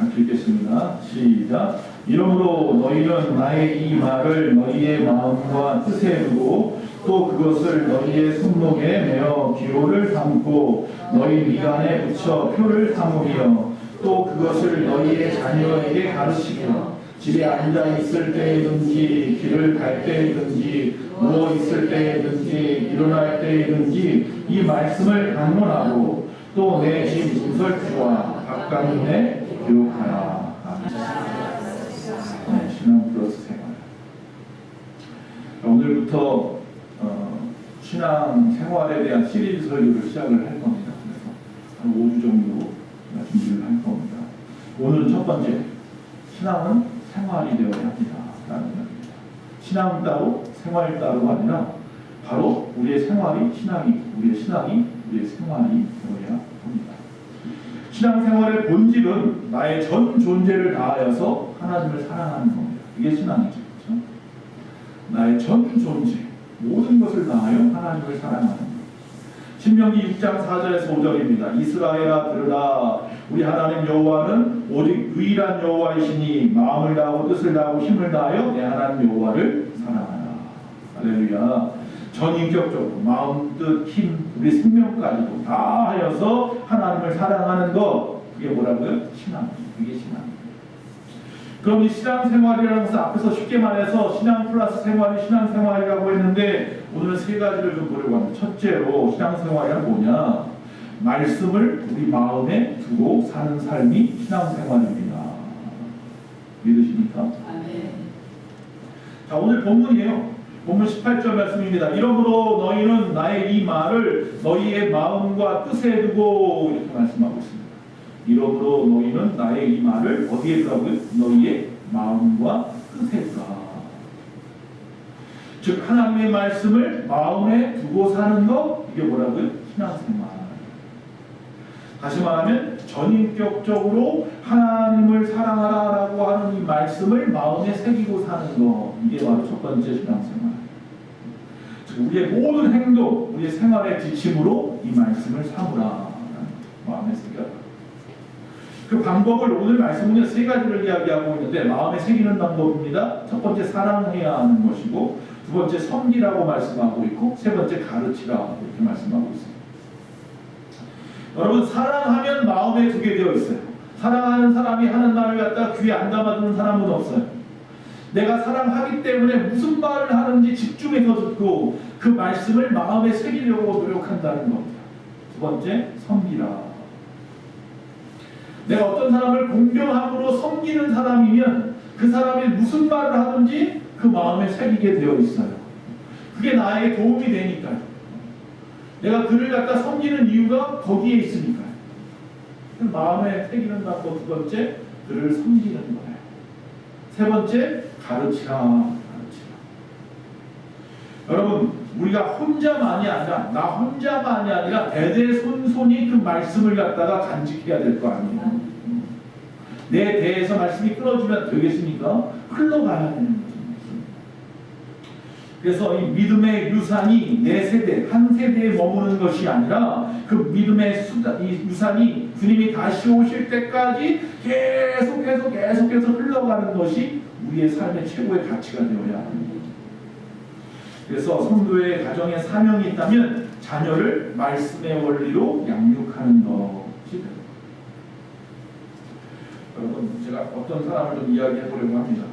같이 읽겠습니다. 시작. 이러므로 너희는 나의 이 말을 너희의 마음과 뜻에 두고 또 그것을 너희의 손목에 메어 기호를 삼고 너희 미간에 붙여 표를 삼으며 또 그것을 너희의 자녀에게 가르치며 집에 앉아 있을 때이든지 길을 갈 때이든지 누워 있을 때이든지 일어날 때이든지 이 말씀을 강론하고 또 내 집 문설주와 각각 눈에 기록하라. 네, 신앙 플러스 생활. 오늘부터 신앙 생활에 대한 시리즈 설교를 시작을 할 겁니다. 그래서 한 5주 정도 준비를 할 겁니다. 오늘은 첫 번째, 신앙은 생활이 되어야 합니다. 라는 이야기입니다. 신앙 따로 생활 따로가 아니라 바로 우리의 생활이 신앙이, 우리의 신앙이 우리의 생활이 되어야 합니다. 신앙생활의 본질은 나의 전 존재를 다하여서 하나님을 사랑하는 겁니다. 이게 신앙이죠. 그렇죠? 나의 전 존재, 모든 것을 다하여 하나님을 사랑하는 것. 신명기 6장 4절에서 5절입니다. 이스라엘아 들으라. 우리 하나님 여호와는 오직 유일한 여호와이시니 마음을 다하고 뜻을 다하고 힘을 다하여 내 하나님 여호와를 사랑하라. 할렐루야. 전인격적으로 마음, 뜻, 힘, 우리 생명까지도 다 하여서 하나님을 사랑하는 것, 그게 뭐라고요? 신앙. 그게 신앙입니다. 그럼 이 신앙생활이라는 것은 앞에서 쉽게 말해서 신앙 플러스 생활이 신앙생활이라고 했는데 오늘은 세 가지를 좀 보려고 합니다. 첫째로 신앙생활이 뭐냐? 말씀을 우리 마음에 두고 사는 삶이 신앙생활입니다. 믿으십니까? 네. 자, 오늘 본문이에요. 본문 18절 말씀입니다. 이러므로 너희는 나의 이 말을 너희의 마음과 뜻에 두고 이렇게 말씀하고 있습니다. 이러므로 너희는 나의 이 말을 어디에 두라고요? 너희의 마음과 뜻에 두라. 즉 하나님의 말씀을 마음에 두고 사는 것, 이게 뭐라고요? 신앙생활. 다시 말하면 전인격적으로 하나님을 사랑하라라고 하는 이 말씀을 마음에 새기고 사는 것, 이게 바로 첫 번째 신앙생활. 우리의 모든 행동, 우리의 생활의 지침으로 이 말씀을 삼으라. 마음에 새겨라. 그 방법을 오늘 말씀은 세 가지를 이야기하고 있는데 마음에 새기는 방법입니다. 첫 번째 사랑해야 하는 것이고 두 번째 섬기라고 말씀하고 있고 세 번째 가르치라 이렇게 말씀하고 있습니다. 여러분 사랑하면 마음에 두게 되어 있어요. 사랑하는 사람이 하는 말을 갖다가 귀에 안 담아두는 사람은 없어요. 내가 사랑하기 때문에 무슨 말을 하는지 집중해서 듣고 그 말씀을 마음에 새기려고 노력한다는 겁니다. 두 번째, 섬기라. 내가 어떤 사람을 공경함으로 섬기는 사람이면 그 사람이 무슨 말을 하든지 그 마음에 새기게 되어 있어요. 그게 나에게 도움이 되니까요. 내가 그를 갖다 섬기는 이유가 거기에 있으니까요. 마음에 새기는 방법 두 번째, 그를 섬기는 거예요. 세 번째, 가르치라. 여러분, 우리가 혼자만이 아니라 나 혼자만이 아니라 대대손손이 그 말씀을 갖다가 간직해야 될 거 아니에요. 내 대에서 말씀이 끊어지면 되겠습니까? 흘러가야 되는 거죠. 그래서 이 믿음의 유산이 내 세대, 한 세대에 머무는 것이 아니라 그 믿음의 이 유산이 주님이 다시 오실 때까지 계속해서 흘러가는 것이 우리의 삶의 최고의 가치가 되어야 합니다. 그래서 성도의 가정에 사명이 있다면 자녀를 말씀의 원리로 양육하는 것이 됩니다. 여러분, 제가 어떤 사람을 좀 이야기해 보려고 합니다.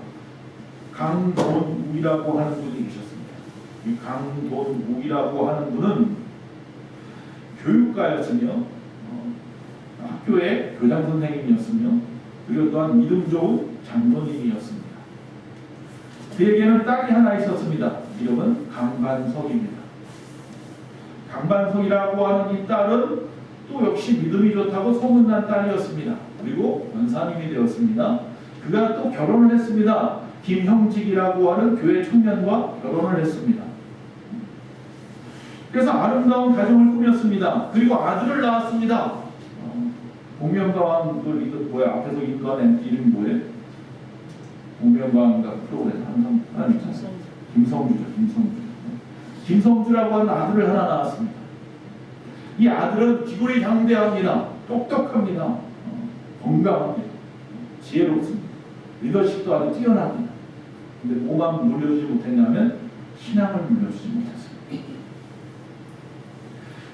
강돈우이라고 하는 분이 계셨습니다. 이 강돈우이라고 하는 분은 교육가였으며 학교의 교장 선생님이었으며 그리고 또한 믿음 좋은 장로님이었습니다. 그에게는 딸이 하나 있었습니다. 이름은 강반석입니다. 강반석이라고 하는 이 딸은 또 역시 믿음이 좋다고 소문난 딸이었습니다. 그리고 권사님이 되었습니다. 그가 또 결혼을 했습니다. 김형직이라고 하는 교회 청년과 결혼을 했습니다. 그래서 아름다운 가정을 꾸몄습니다. 그리고 아들을 낳았습니다. 복면가왕 앞에서 인도한 이름이 뭐예요? 복면가왕 프로그램 하나 있잖아요. 김성주죠. 김성주라고 하는 아들을 하나 낳았습니다. 이 아들은 기골이 장대합니다. 똑똑합니다. 건강합니다. 지혜롭습니다. 리더십도 아주 뛰어납니다. 근데 뭐만 물려주지 못했냐면 신앙을 물려주지 못했어요.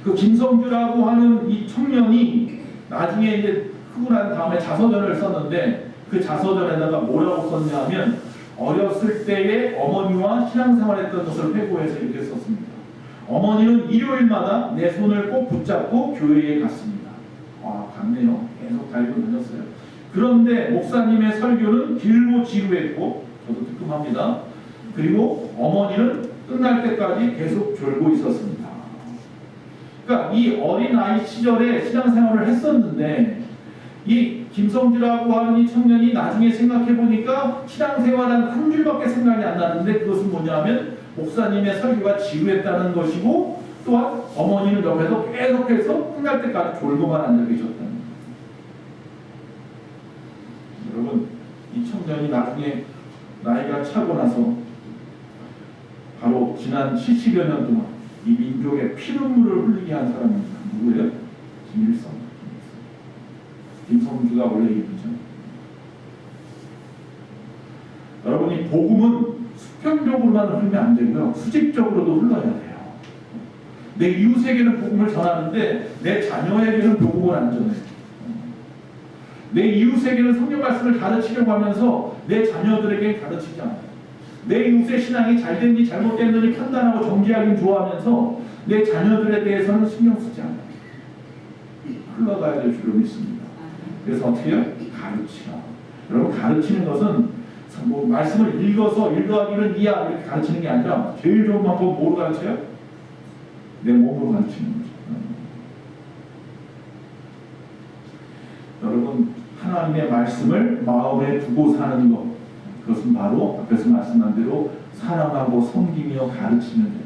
그 김성주라고 하는 이 청년이 나중에 이제 크고 난 다음에 자서전을 썼는데 그 자서전에다가 뭐라고 썼냐면 어렸을 때의 어머니와 신앙생활했던 것을 회고해서 이렇게 썼습니다. 어머니는 일요일마다 내 손을 꼭 붙잡고 교회에 갔습니다. 갔네요. 계속 달고 다녔어요. 그런데 목사님의 설교는 길고 지루했고 저도 뜨끔합니다. 그리고 어머니는 끝날 때까지 계속 졸고 있었습니다. 그러니까 이 어린아이 시절에 신앙생활을 했었는데 이 김성주라고 하는 이 청년이 나중에 생각해보니까 신앙생활한 한 줄밖에 생각이 안 나는데 그것은 뭐냐면 목사님의 설교가 지루했다는 것이고 또한 어머니는 옆에서 계속해서 끝날 때까지 졸고만 앉아 계셨다는 거예요. 여러분, 이 청년이 나중에 나이가 차고 나서 바로 지난 70여 년 동안 이 민족의 피눈물을 흘리게 한 사람입니다. 누구예요? 김일성. 김성주가 원래 이름이죠. 여러분이 복음은 수평적으로만 흐르면 안 되고요. 수직적으로도 흘러야 돼요. 내 이웃에게는 복음을 전하는데 내 자녀에게는 복음을 안 전해요. 내 이웃에게는 성경 말씀을 가르치려고 하면서 내 자녀들에게 가르치지 않아요. 내 이웃의 신앙이 잘됐는지 잘못됐는지 판단하고 정지하기 좋아하면서 내 자녀들에 대해서는 신경 쓰지 않아요. 흘러가야 될 줄로 믿습니다. 그래서 어떻게 해요? 가르치라. 여러분, 가르치는 것은 뭐 말씀을 읽어서 1 더하기 1은 2야 이렇게 가르치는 게 아니라 제일 좋은 방법은 뭐로 가르쳐요? 내 몸으로 가르치는 거죠. 여러분, 하나님의 말씀을 마음에 두고 사는 것, 그것은 바로 앞에서 말씀한 대로 사랑하고 섬기며 가르치면 됩니다.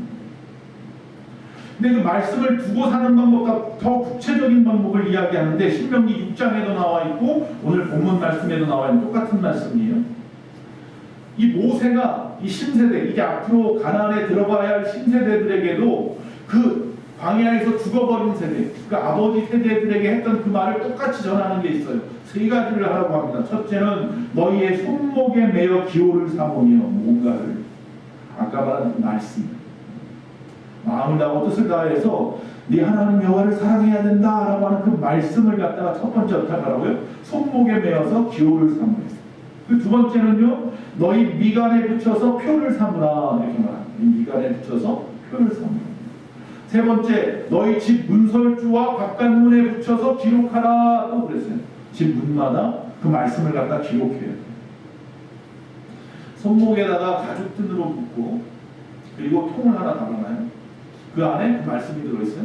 근데 그 말씀을 두고 사는 방법과 더 구체적인 방법을 이야기하는데 신명기 6장에도 나와 있고 오늘 본문 말씀에도 나와 있는 똑같은 말씀이에요. 이 모세가 이 신세대, 이제 앞으로 가나안에 들어가야 할 신세대들에게도 그 광야에서 죽어버린 세대, 그 아버지 세대들에게 했던 그 말을 똑같이 전하는 게 있어요. 3가지를 하라고 합니다. 첫째는 너희의 손목에 매어 기호를 삼으며 뭔가를, 아까 말한 말씀, 마음을 다하고 뜻을 다해서 네 하나님 여호와를 사랑해야 된다라고 하는 그 말씀을 갖다가 첫 번째 어떻게 하라고요? 손목에 매어서 기호를 삼으라. 그 두 번째는요, 너희 미간에 붙여서 표를 삼으라 이렇게 말합니다. 미간에 붙여서 표를 삼으라. 세 번째, 너희 집 문설주와 바깥문에 붙여서 기록하라 또 그랬어요. 집 문마다 그 말씀을 갖다 기록해야 돼요. 손목에다가 가죽끈으로 묶고 그리고 통을 하나 달아놔요. 그 안에 그 말씀이 들어있어요.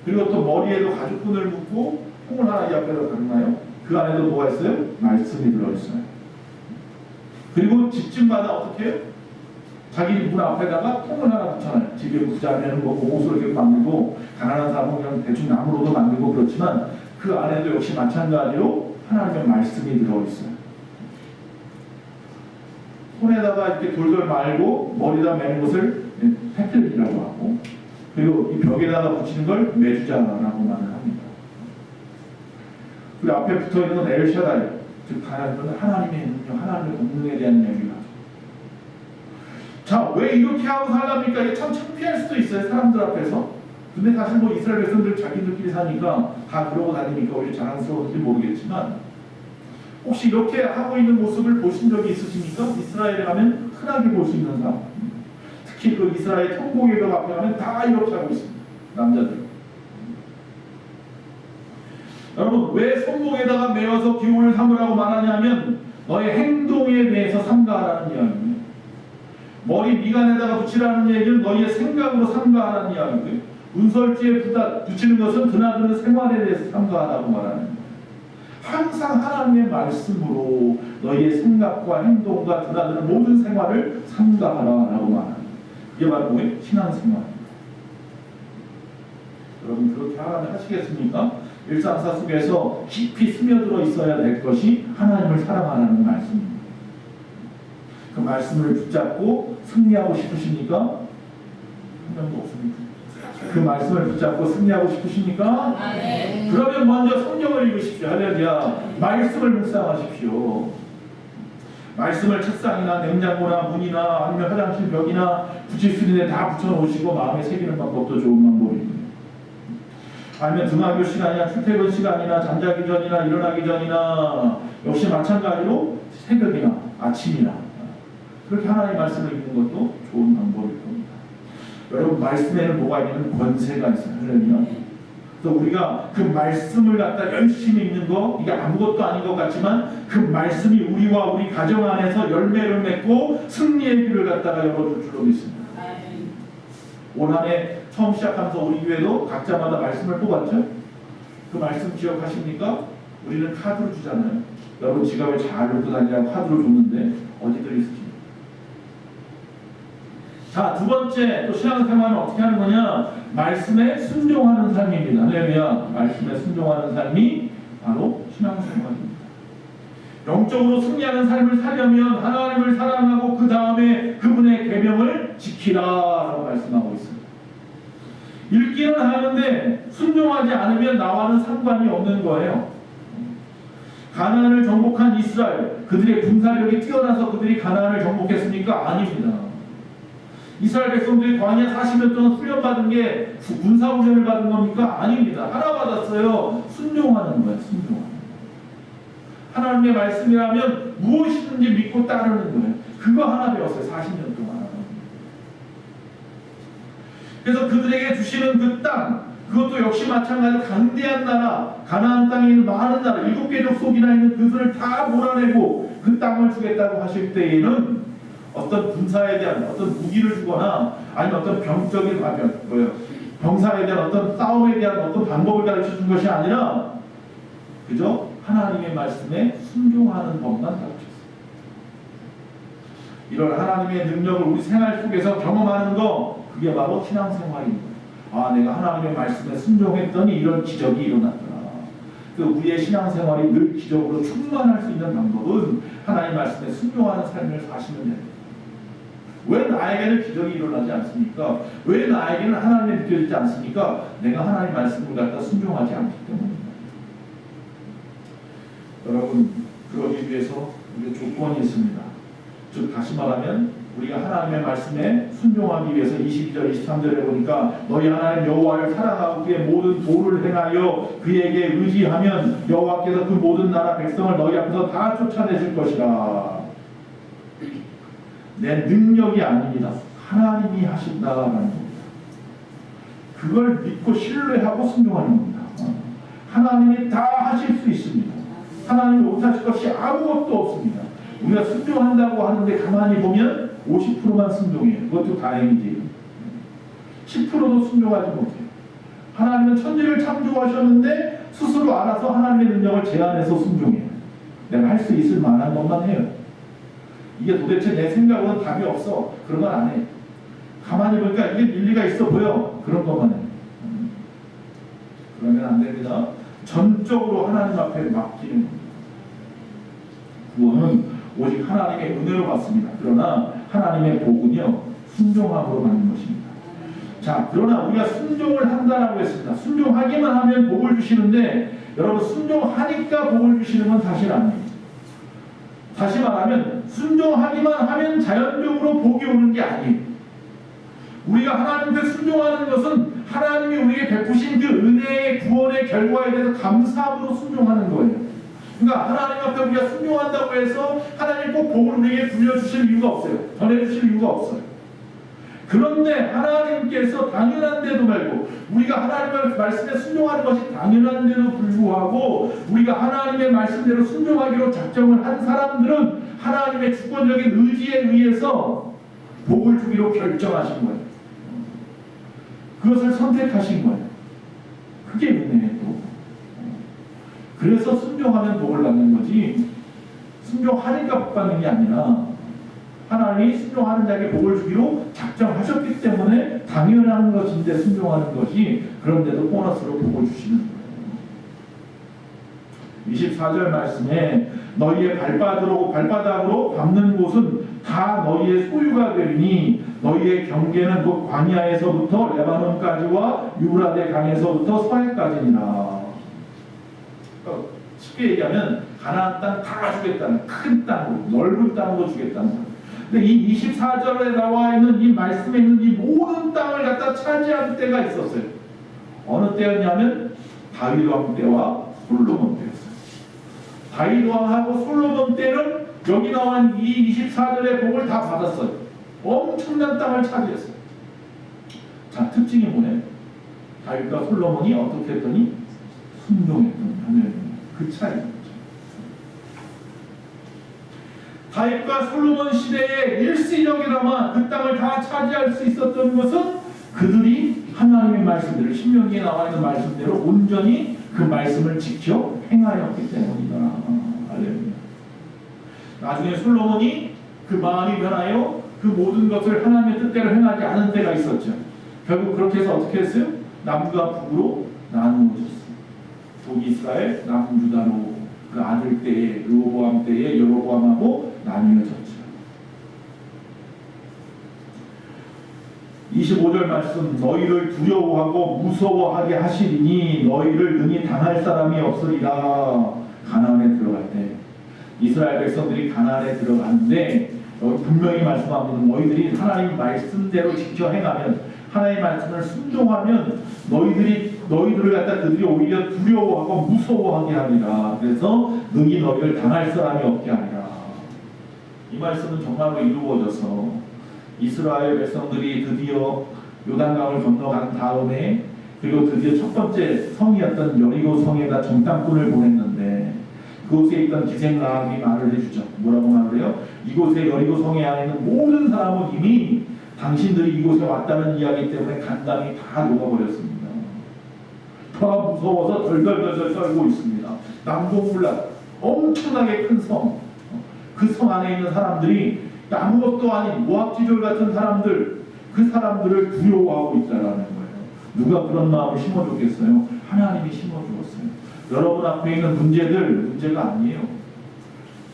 그리고 또 머리에도 가죽끈을 묶고 통을 하나 이 앞에다 달아놔요. 그 안에도 뭐가 있어요? 말씀이 들어있어요. 그리고 집집마다 어떻게 해요? 자기 문 앞에다가 통을 하나 붙여놔요. 집에 부자면은 뭐 옷을 이렇게 만들고 가난한 사람은 그냥 대충 나무로도 만들고 그렇지만 그 안에도 역시 마찬가지로 하나님의 말씀이 들어있어요. 손에다가 이렇게 돌돌 말고 머리에다 매는 것을 패틀이라고 하고 그리고 이 벽에다가 붙이는 걸 매주자라고 말을 합니다. 그리고 앞에 붙어있는 건 엘샤다이, 즉 하나님의 능력, 하나님의 권능에 대한 이야기를 하죠. 자, 왜 이렇게 하고 살랍니까? 이게 참 창피할 수도 있어요, 사람들 앞에서. 근데 사실 뭐 이스라엘 백성들 자기들끼리 사니까 다 그러고 다니니까 오히려 자랑스러운지 모르겠지만 혹시 이렇게 하고 있는 모습을 보신 적이 있으십니까? 이스라엘에 가면 흔하게 볼 수 있는 사람, 특히 그 이스라엘 통곡의 벽 앞에 가면 다 이렇게 하고 있습니다. 남자들. 여러분, 왜 손목에다가 메어서 기호를 삼으라고 말하냐면 너의 행동에 대해서 삼가하라는 이야기입니다. 머리 미간에다가 붙이라는 얘기는 너희의 생각으로 삼가하라는 이야기고요. 문설주에 붙이는 것은 드나드는 생활에 대해서 삼가하라고 말하는 거예요. 항상 하나님의 말씀으로 너희의 생각과 행동과 드나드는 모든 생활을 삼가하라고 말하는 거예요. 이게 바로 뭐예요? 신앙생활입니다. 여러분, 그렇게 하시겠습니까? 일상사 속에서 깊이 스며들어 있어야 될 것이 하나님을 사랑하라는 말씀입니다. 그 말씀을 붙잡고 승리하고 싶으십니까? 한 명도 없습니다. 그 말씀을 붙잡고 승리하고 싶으십니까? 네. 그러면 먼저 성경을 읽으십시오. 할렐루야. 말씀을 묵상하십시오. 말씀을 책상이나 냉장고나 문이나 아니면 화장실 벽이나 붙일 수 있는 데 다 붙여놓으시고 마음에 새기는 방법도 좋은 방법입니다. 아니면 등하교 시간이나 출퇴근 시간이나 잠자기 전이나 일어나기 전이나 역시 마찬가지로 새벽이나 아침이나 그렇게 하나님의 말씀을 읽는 것도 좋은 방법일 겁니다. 여러분, 말씀에는 뭐가 있냐면 권세가 있어요. 할렐루야. 그래서 우리가 그 말씀을 갖다 열심히 읽는 거, 이게 아무것도 아닌 것 같지만 그 말씀이 우리와 우리 가정 안에서 열매를 맺고 승리의 길을 갖다가 열어줄 줄로 믿습니다. 올 한 해 처음 시작하면서 우리 교회도 각자마다 말씀을 뽑았죠. 그 말씀 기억하십니까? 우리는 카드로 주잖아요. 여러분 지갑에 잘 넣고 다니라고 카드로 줬는데 어디들 있으십니까? 자, 두 번째 또 신앙생활은 어떻게 하는 거냐? 말씀에 순종하는 삶입니다. 할렐루야. 말씀에 순종하는 삶이 바로 신앙생활입니다. 영적으로 승리하는 삶을 살려면 하나님을 사랑하고 그 다음에 그분의 계명을 지키라라고 말씀하고 있습니다. 읽기는 하는데 순종하지 않으면 나와는 상관이 없는 거예요. 가나안을 정복한 이스라엘, 그들의 군사력이 뛰어나서 그들이 가나안을 정복했습니까? 아닙니다. 이스라엘 백성들이 광야 40년 동안 훈련받은 게 군사훈련을 받은 겁니까? 아닙니다. 하나 받았어요. 순종하는 거예요. 순종하는 거예요. 하나님의 말씀이라면 무엇이든지 믿고 따르는 거예요. 그거 하나 배웠어요. 40년 동안. 그래서 그들에게 주시는 그 땅, 그것도 역시 마찬가지로 강대한 나라, 가나안 땅에 있는 많은 나라, 7개 족속이나 있는 그들을 다 몰아내고 그 땅을 주겠다고 하실 때에는 어떤 군사에 대한 어떤 무기를 주거나 아니면 어떤 병사에 대한 어떤 싸움에 대한 어떤 방법을 가르쳐 준 것이 아니라 그저 하나님의 말씀에 순종하는 법만 가르쳤습니다. 이런 하나님의 능력을 우리 생활 속에서 경험하는 거, 그게 바로 신앙생활입니다. 아, 내가 하나님의 말씀에 순종했더니 이런 기적이 일어났더라. 그 우리의 신앙생활이 늘 기적으로 충만할 수 있는 방법은 하나님의 말씀에 순종하는 삶을 사시면 됩니다. 왜 나에게는 기적이 일어나지 않습니까? 왜 나에게는 하나님이 느껴지지 않습니까? 내가 하나님의 말씀을 갖다 순종하지 않기 때문입니다. 여러분, 그러기 위해서 우리의 조건이 있습니다. 즉 다시 말하면 우리가 하나님의 말씀에 순종하기 위해서 22절 23절에 보니까 너희 하나님 여호와를 사랑하고 그의 모든 도를 행하여 그에게 의지하면 여호와께서 그 모든 나라 백성을 너희 앞에서 다 쫓아내실 것이라. 내 능력이 아닙니다. 하나님이 하신다라는 겁니다. 그걸 믿고 신뢰하고 순종하는 겁니다. 하나님이 다 하실 수 있습니다. 하나님이 못하실 것이 아무것도 없습니다. 우리가 순종한다고 하는데 가만히 보면 50%만 순종해요. 그것도 다행이지. 10%도 순종하지 못해요. 하나님은 천지를 창조하셨는데 스스로 알아서 하나님의 능력을 제한해서 순종해요. 내가 할 수 있을 만한 것만 해요. 이게 도대체 내 생각으로는 답이 없어. 그런 건 안 해. 가만히 보니까 이게 일리가 있어 보여. 그런 것만 해. 그러면 안 됩니다. 전적으로 하나님 앞에 맡기는 겁니다. 구원은 오직 하나님의 은혜로 받습니다. 그러나 하나님의 복은요, 순종함으로 받는 것입니다. 자, 그러나 우리가 순종을 한다라고 했습니다. 순종하기만 하면 복을 주시는데 여러분, 순종하니까 복을 주시는 건 사실 아니에요. 다시 말하면 순종하기만 하면 자연적으로 복이 오는 게 아니에요. 우리가 하나님께 순종하는 것은 하나님이 우리에게 베푸신 그 은혜의 구원의 결과에 대해서 감사함으로 순종하는 거예요. 그러니까 하나님 앞에 우리가 순종한다고 해서 하나님 꼭 복을 우리에게 불려주실 이유가 없어요. 전해주실 이유가 없어요. 그런데 하나님께서 당연한데도 말고 우리가 하나님의 말씀에 순종하는 것이 당연한데도 불구하고 우리가 하나님의 말씀대로 순종하기로 작정을 한 사람들은 하나님의 주권적인 의지에 의해서 복을 주기로 결정하신 거예요. 그것을 선택하신 거예요. 그게 은혜예요. 그래서 순종하면 복을 받는 거지, 순종하니까 복 받는 게 아니라 하나님이 순종하는 자에게 복을 주기로 작정하셨기 때문에 당연한 것인데 순종하는 것이, 그런데도 보너스로 복을 주시는 거예요. 24절 말씀에 너희의 발바닥으로 밟는 곳은 다 너희의 소유가 되리니 너희의 경계는 곧 광야에서부터 레바논까지와 유브라데 강에서부터 서해까지니라. 쉽게 얘기하면 가나안 땅 다 주겠다는, 큰 땅으로, 넓은 땅으로 주겠다는 거예요. 근데 이 24절에 나와 있는 이 말씀에 있는 이 모든 땅을 갖다 차지한 때가 있었어요. 어느 때였냐면 다윗 왕 때와 솔로몬 때였어요. 다윗 왕하고 솔로몬 때는 여기 나온 이 24절의 복을 다 받았어요. 엄청난 땅을 차지했어요. 자, 특징이 뭐예요? 다윗과 솔로몬이 어떻게 했더니 순종했던 하나님. 그 차이입니다. 다윗과 솔로몬 시대에 일시적이나마 그 땅을 다 차지할 수 있었던 것은 그들이 하나님의 말씀대로, 신명기에 나와 있는 말씀대로 온전히 그 말씀을 지켜 행하였기 때문이다. 할렐루야. 나중에 솔로몬이 그 마음이 변하여 그 모든 것을 하나님의 뜻대로 행하지 않은 때가 있었죠. 결국 그렇게 해서 어떻게 했어요? 남과 북으로 나누어졌어요. 북이스라엘, 남유다로 그 아들 때에, 르호보암 때에 여로보암하고 나뉘어졌죠. 25절 말씀, 너희를 두려워하고 무서워하게 하시리니 너희를 능히 당할 사람이 없으리라. 가나안에 들어갈 때 이스라엘 백성들이 가나안에 들어갔는데 여기 분명히 말씀합니다. 너희들이 하나님 말씀대로 지켜 행하면, 하나님 말씀을 순종하면 너희들을 갖다 그들이 오히려 두려워하고 무서워하게 하리라. 그래서 능히 너희를 당할 사람이 없게 하리라. 이 말씀은 정말로 이루어져서 이스라엘 백성들이 드디어 요단강을 건너간 다음에, 그리고 드디어 첫 번째 성이었던 여리고 성에다 정탐꾼을 보냈는데 그곳에 있던 기생라합이 말을 해주죠. 뭐라고 말을 해요? 이곳에 여리고 성에 안에 있는 모든 사람은 이미 당신들이 이곳에 왔다는 이야기 때문에 간담이 다 녹아버렸습니다. 더 무서워서 덜덜덜 떨고 있습니다. 남동불락, 엄청나게 큰 성, 그 성 안에 있는 사람들이 아무것도 아닌 모압지졸 같은 사람들, 그 사람들을 두려워하고 있다라는 거예요. 누가 그런 마음을 심어줬겠어요? 하나님이 심어주었어요. 여러분 앞에 있는 문제가 아니에요.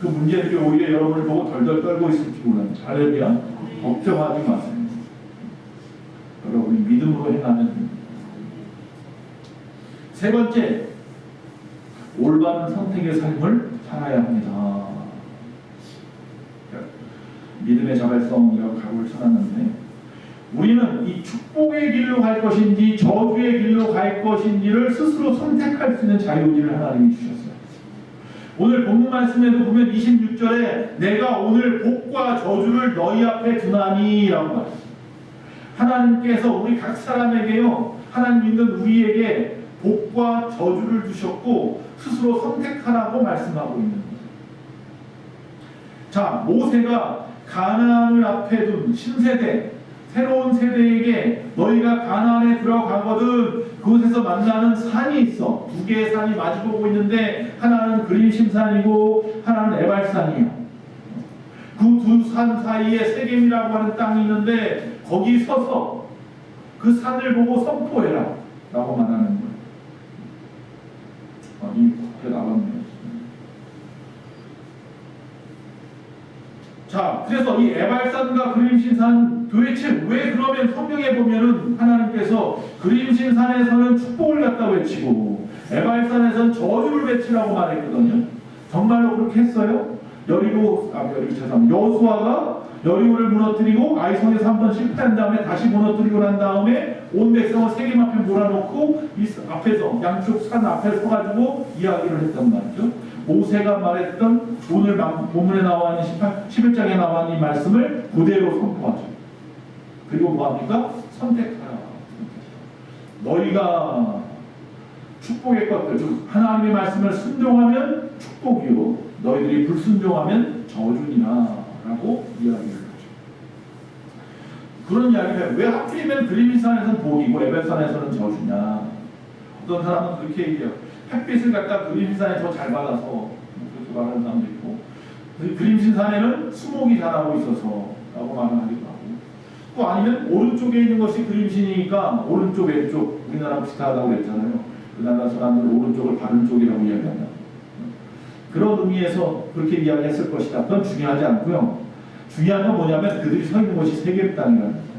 그 문제들이 오히려 여러분을 보고 덜덜 떨고 있을지 몰라요. 할렐루야. 걱정하지 마세요. 여러분이 믿음으로 행하면 됩니다. 세 번째, 올바른 선택의 삶을 살아야 합니다. 믿음의 자발성이라고 각오를 쳐놨는데, 우리는 이 축복의 길로 갈 것인지 저주의 길로 갈 것인지를 스스로 선택할 수 있는 자유의지를 하나님이 주셨어요. 오늘 본문 말씀에도 보면 26절에 내가 오늘 복과 저주를 너희 앞에 두나니 라고 말했어요. 하나님께서 우리 각 사람에게요, 하나님 믿는 우리에게 복과 저주를 주셨고 스스로 선택하라고 말씀하고 있는 거예요. 자, 모세가 가나안을 앞에 둔 신세대, 새로운 세대에게 너희가 가나안에 들어가거든 그곳에서 만나는 산이 있어. 두 개의 산이 마주보고 있는데 하나는 그림심산이고 하나는 에발산이에요. 그 두 산 사이에 세겜이라고 하는 땅이 있는데 거기 서서 그 산을 보고 선포해라 라고 말하는 거예요. 이렇게 나왔네요. 자, 그래서 이 에발산과 그림신산, 도대체 왜 그러면 성경에 보면은 하나님께서 그림신산에서는 축복을 갖다 외치고 에발산에서는 저주를 외치라고 말했거든요. 정말로 그렇게 했어요? 여호수아가 여리고를 무너뜨리고 아이성에서 한번 실패한 다음에 다시 무너뜨리고 난 다음에 온 백성을 세겜 앞에 몰아놓고 이 앞에서, 양쪽 산 앞에 서가지고 이야기를 했단 말이죠. 모세가 말했던 오늘 본문에 나와 있는 11장에 나와 있는 이 말씀을 그대로 선포하죠. 그리고 뭐합니까? 선택하라. 너희가 축복의 것들, 즉 하나님의 말씀을 순종하면 축복이요, 너희들이 불순종하면 저주니라 라고 이야기를 하죠. 그런 이야기를 왜 하필이면 그림산에서는 복이고 에벨산에서는 저주냐. 어떤 사람은 그렇게 얘기해요. 햇빛을 갖다 그림신산에 더 잘 받아서, 그렇게 말하는 사람도 있고, 그림신산에는 수목이 자라고 있어서 라고 말을 하기도 하고, 또 아니면 오른쪽에 있는 것이 그림신이니까 오른쪽 왼쪽, 우리나라 비슷하다고 그랬잖아요. 그 나라 사람들은 오른쪽을 바른 쪽이라고 이야기한다. 그런 의미에서 그렇게 이야기했을 것이다. 그건 중요하지 않고요. 중요한 건 뭐냐면 그들이 서 있는 곳이 세겜 땅이라는 거예요.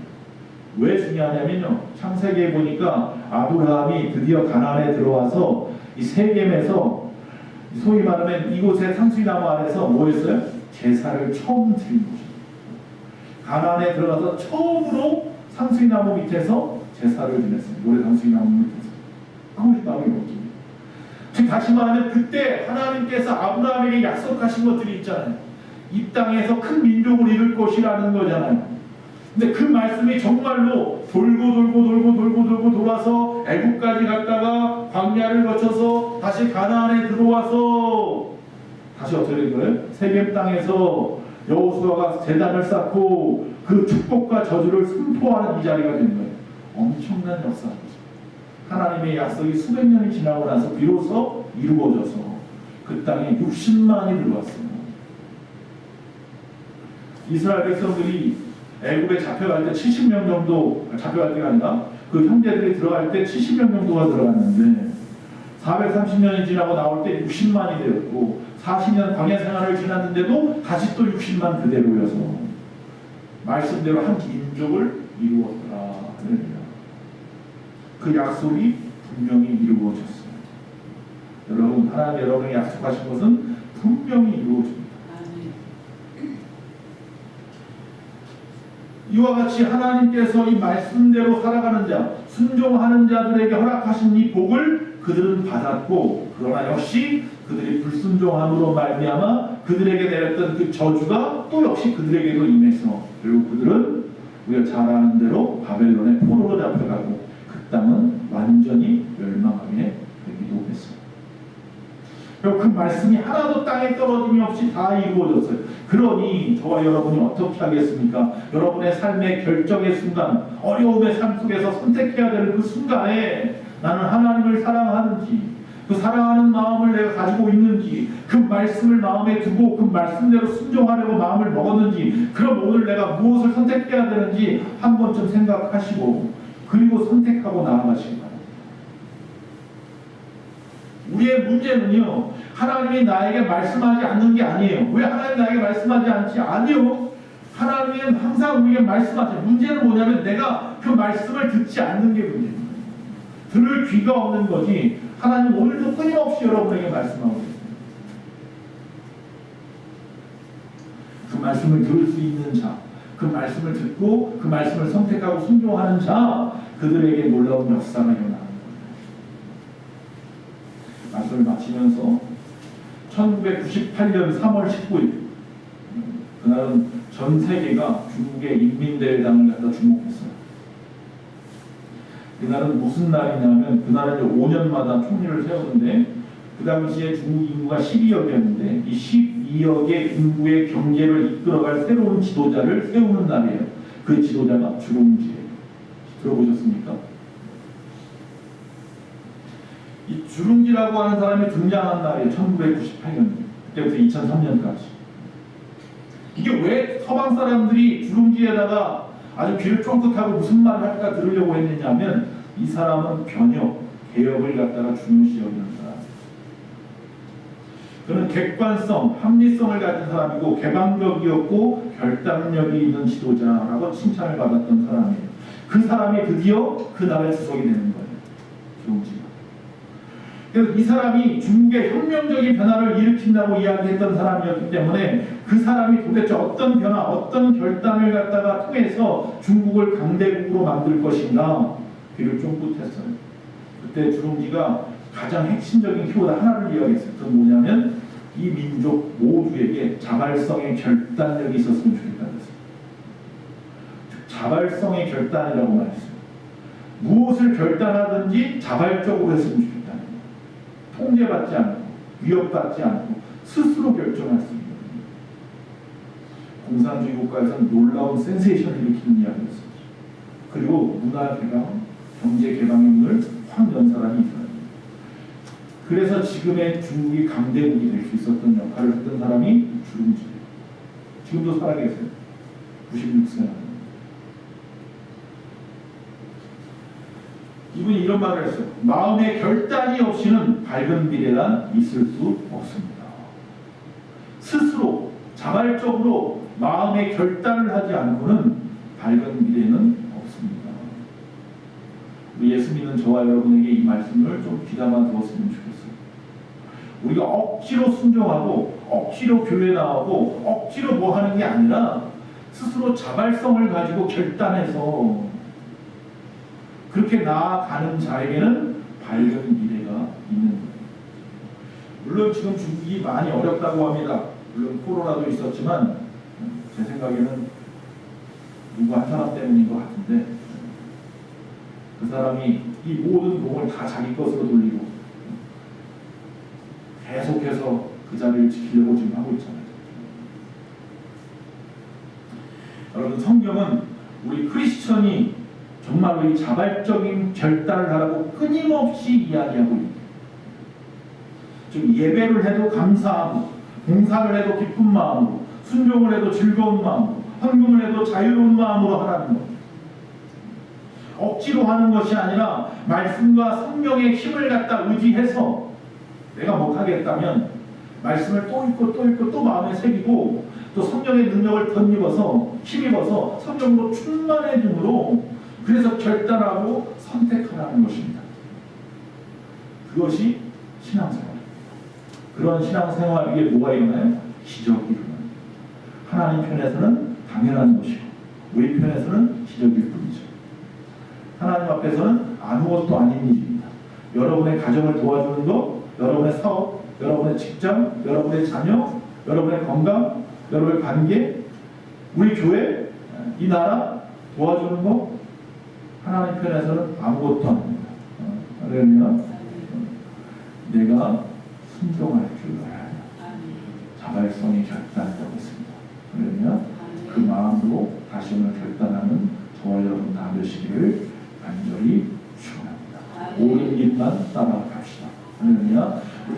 왜 중요하냐면요. 창세기에 보니까 아브라함이 드디어 가나안에 들어와서 이 세겜에서 소위 말하면 이곳의 상수리나무 아래서 뭐 했어요? 제사를 처음 드린 곳이에요. 가나안에 들어가서 처음으로 상수리나무 밑에서 제사를 지냈어요. 모래 상수리나무 밑에서. 그것이 바로 이겁니다. 즉 다시 말하면 그때 하나님께서 아브라함에게 약속하신 것들이 있잖아요. 이 땅에서 큰 민족을 이룰 것이라는 거잖아요. 근데 그 말씀이 정말로 돌고 돌아서 애국까지 갔다가 광야를 거쳐서 다시 가나안에 들어와서 다시 어떻게 된 거예요? 세겜 땅에서 여호수아가 제단을 쌓고 그 축복과 저주를 선포하는 이 자리가 된 거예요. 엄청난 역사인 거죠. 하나님의 약속이 수백 년이 지나고 나서 비로소 이루어져서 그 땅에 60만이 들어왔어요. 이스라엘 백성들이 애굽에 잡혀갈 때 70명 정도, 잡혀갈 때가 아니라 그 형제들이 들어갈 때 70명 정도가 들어갔는데 430년이 지나고 나올 때 60만이 되었고 40년 광야 생활을 지났는데도 다시 또 60만 그대로여서 말씀대로 한 민족을 이루었더라. 그 약속이 분명히 이루어졌어요. 여러분, 하나님 여러분에게 약속하신 것은 분명히 이루어집니다. 이와 같이 하나님께서 이 말씀대로 살아가는 자, 순종하는 자들에게 허락하신 이 복을 그들은 받았고, 그러나 역시 그들이 불순종함으로 말미암아 그들에게 내렸던 그 저주가 또 역시 그들에게도 임해서 결국 그들은 우리가 잘 아는 대로 바벨론의 포로로 잡혀가고 그 땅은 완전히 멸망하게 되기도 했습니다. 그 말씀이 하나도 땅에 떨어짐이 없이 다 이루어졌어요. 그러니 저와 여러분이 어떻게 하겠습니까? 여러분의 삶의 결정의 순간, 어려움의 삶 속에서 선택해야 되는 그 순간에 나는 하나님을 사랑하는지, 그 사랑하는 마음을 내가 가지고 있는지, 그 말씀을 마음에 두고 그 말씀대로 순종하려고 마음을 먹었는지, 그럼 오늘 내가 무엇을 선택해야 되는지 한 번쯤 생각하시고 그리고 선택하고 나아가시기 바랍니다. 우리의 문제는요, 하나님이 나에게 말씀하지 않는 게 아니에요. 왜 하나님이 나에게 말씀하지 않지? 아니요. 하나님은 항상 우리에게 말씀하죠. 문제는 뭐냐면 내가 그 말씀을 듣지 않는 게 문제입니다. 들을 귀가 없는 거지. 하나님 오늘도 끊임없이 여러분에게 말씀하고 있습니다. 그 말씀을 들을 수 있는 자, 그 말씀을 듣고 그 말씀을 선택하고 순종하는 자, 그들에게 놀라운 역사가 일어나는 거예요. 말씀을 마치면서 1998년 3월 19일 그날은 전 세계가 중국의 인민대회당을 갖다 주목했어요. 그날은 무슨 날이냐면 그날은 5년마다 총리를 세우는데 그 당시에 중국 인구가 12억이었는데 이 12억의 인구의 경제를 이끌어갈 새로운 지도자를 세우는 날이에요. 그 지도자가 주룽지예요. 들어보셨습니까? 이 주룽지라고 하는 사람이 등장한 날이에요. 1998년. 그때부터 2003년까지. 이게 왜 서방 사람들이 주룽지에다가 아주 귀를 쫑긋하고 무슨 말을 할까 들으려고 했느냐면 이 사람은 변혁, 개혁을 갖다가 중요시 여기는 사람이에요. 그는 객관성, 합리성을 가진 사람이고 개방적이었고 결단력이 있는 지도자라고 칭찬을 받았던 사람이에요. 그 사람이 드디어 그 나라의 주석이 되는 거예요. 주룽지가. 그래서 이 사람이 중국의 혁명적인 변화를 일으킨다고 이야기했던 사람이었기 때문에 그 사람이 도대체 어떤 변화, 어떤 결단을 갖다가 통해서 중국을 강대국으로 만들 것인가 귀를 쫑긋했어요. 그때 주룽지가 가장 핵심적인 키워드 하나를 이야기했어요. 그건 뭐냐면 이 민족 모두에게 자발성의 결단력이 있었으면 좋겠다는 거예요. 자발성의 결단이라고 말했어요. 무엇을 결단하든지 자발적으로 했으면 좋겠다. 통제받지 않고 위협받지 않고 스스로 결정할 수 있는 공산주의 국가에서는 놀라운 센세이션을 일으키는 이야기였어요. 그리고 문화 개방, 경제 개방을 확 연 사람이 있어요. 그래서 지금의 중국이 강대국이 될 수 있었던 역할을 했던 사람이 주룽지예요. 지금도 살아계세요. 96세. 이분이 이런 말을 했어요. 마음의 결단이 없이는 밝은 미래란 있을 수 없습니다. 스스로 자발적으로 마음의 결단을 하지 않고는 밝은 미래는 없습니다. 우리 예수 믿는 저와 여러분에게 이 말씀을 좀 귀담아 두었으면 좋겠어요. 우리가 억지로 순종하고 억지로 교회 나오고 억지로 뭐 하는 게 아니라 스스로 자발성을 가지고 결단해서 그렇게 나아가는 자에게는 밝은 미래가 있는 거예요. 물론 지금 중국이 많이 어렵다고 합니다. 물론 코로나도 있었지만 제 생각에는 누구 한 사람 때문인 것 같은데 그 사람이 이 모든 공을 다 자기 것으로 돌리고 계속해서 그 자리를 지키려고 지금 하고 있잖아요. 여러분, 성경은 우리 크리스천이 정말로 이 자발적인 결단을 하라고 끊임없이 이야기하고 있습니다. 좀 예배를 해도 감사하고, 봉사를 해도 기쁜 마음으로, 순종을 해도 즐거운 마음으로, 헌금을 해도 자유로운 마음으로 하라는 것. 억지로 하는 것이 아니라 말씀과 성령의 힘을 갖다 의지해서 내가 못하겠다면 말씀을 또 읽고 또 읽고 또 마음에 새기고 또 성령의 능력을 덧입어서 힘입어서 성령으로 충만해짐으로 그래서 결단하고 선택하라는 것입니다. 그것이 신앙생활. 그런 신앙생활 위에 뭐가 일어나요? 기적이 일어나요. 하나님 편에서는 당연한 것이고 우리 편에서는 기적일 뿐이죠. 하나님 앞에서는 아무것도 아닌 일입니다. 여러분의 가정을 도와주는 것, 여러분의 사업, 여러분의 직장, 여러분의 자녀, 여러분의 건강, 여러분의 관계, 우리 교회, 이 나라 도와주는 것, 하나님 편에서는 아무것도 아닙니다. 그러면 내가 순종할 줄 알아야 자발성이 결단되고 있습니다. 그러면 그 마음으로 다시 오늘 결단하는 저와 여러분 다 되시기를 간절히 축원합니다. 옳은 길만 따라갑시다. 그러면